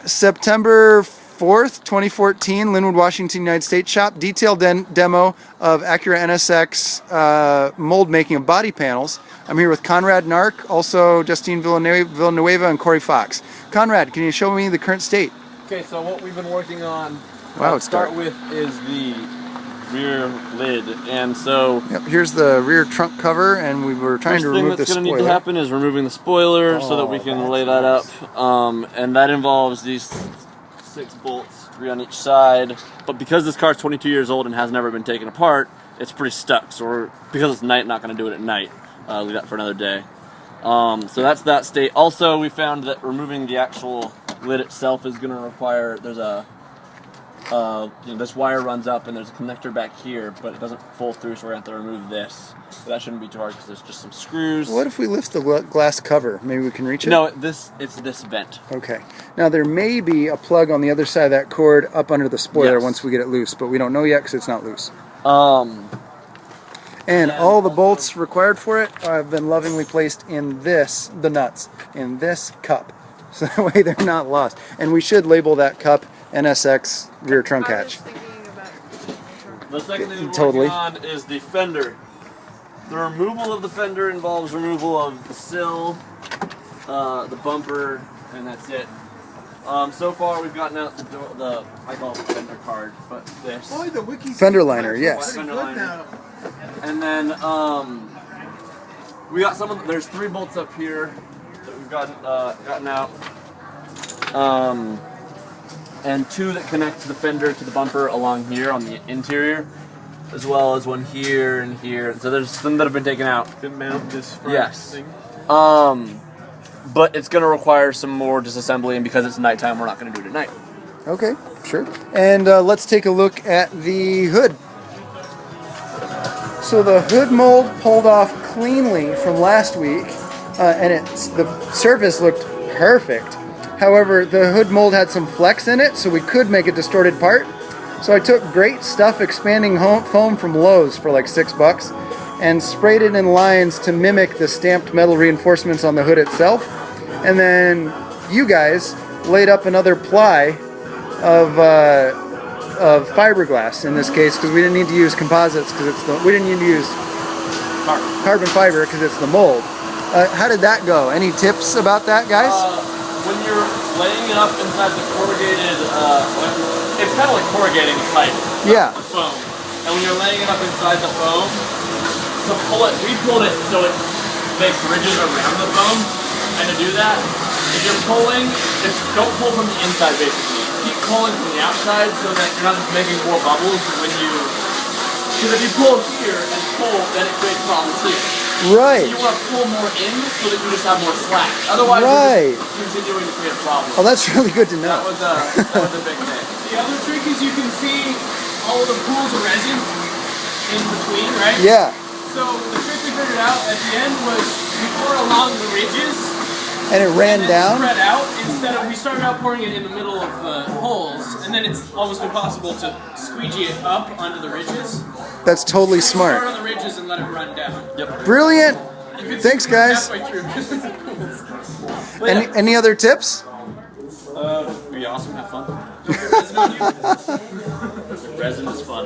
September 4th, 2014, Linwood, Washington, United States shop. Detailed demo of Acura NSX mold making of body panels. I'm here with Conrad Nark, also Justine Villanueva, and Corey Fox. Conrad, can you show me the current state? Okay, so what we've been working on to start with is the rear lid, and so here's the rear trunk cover, and we were trying to remove the spoiler. First thing that's going to need to happen is removing the spoiler so that we can lay that up, and that involves these 6 bolts, 3 on each side. But because this car is 22 years old and has never been taken apart, it's pretty stuck. So because it's night, not going to do it at night. Leave that for another day. So that's that state. Also, we found that removing the actual lid itself is going to require, there's a this wire runs up and there's a connector back here, but it doesn't pull through, so we're going to have to remove this. But that shouldn't be too hard because there's just some screws. What if we lift the glass cover? Maybe we can reach it? No, it's this vent. Okay. Now there may be a plug on the other side of that cord up under the spoiler once we get it loose, but we don't know yet because it's not loose. And all the bolts required for it have been lovingly placed in the nuts, in this cup. So that way they're not lost. And we should label that cup NSX rear trunk hatch. The second thing we're working on is the fender. The removal of the fender involves removal of the sill, the bumper, and that's it. So far we've gotten out the I call it the fender card, but this. Oh, the WIKISPEED fender liner, yes. Fender liner. And then we got some of there's 3 bolts up here that we've gotten out. And 2 that connect the fender to the bumper along here on the interior, as well as one here and here. So there's some that have been taken out. To mount this front thing. But it's going to require some more disassembly, and because it's nighttime, we're not going to do it at night. Okay, sure. And let's take a look at the hood. So the hood mold pulled off cleanly from last week, and the surface looked perfect. However, the hood mold had some flex in it, so we could make a distorted part. So I took Great Stuff expanding foam from Lowe's for like $6 and sprayed it in lines to mimic the stamped metal reinforcements on the hood itself. And then you guys laid up another ply of fiberglass in this case, because we didn't need to use composites because we didn't need to use carbon fiber because it's the mold. How did that go? Any tips about that, guys? When you're laying it up inside the corrugated, it's kind of like corrugating pipe. Yeah. The foam. And when you're laying it up inside the foam, to pull it, we pulled it so it makes ridges around the foam. And to do that, if you're pulling, don't pull from the inside basically. Keep pulling from the outside so that you're not just making more bubbles when you... Because if you pull here and pull, then it creates problems here. Right. So you want to pull more in so that you just have more slack. Otherwise, you're just continuing to create a problem. Oh, that's really good to know. That was a big thing. The other trick is you can see all of the pools of resin in between, right? Yeah. So the trick we figured out at the end was we pour along the ridges. And it ran down? Spread out instead of, we started out pouring it in the middle of the holes, and then it's almost impossible to squeegee it up onto the ridges. That's totally smart. Start on the ridges and let it run down. Yep. Brilliant. Thanks, guys. Any other tips? Be awesome. Have fun. Resin is fun.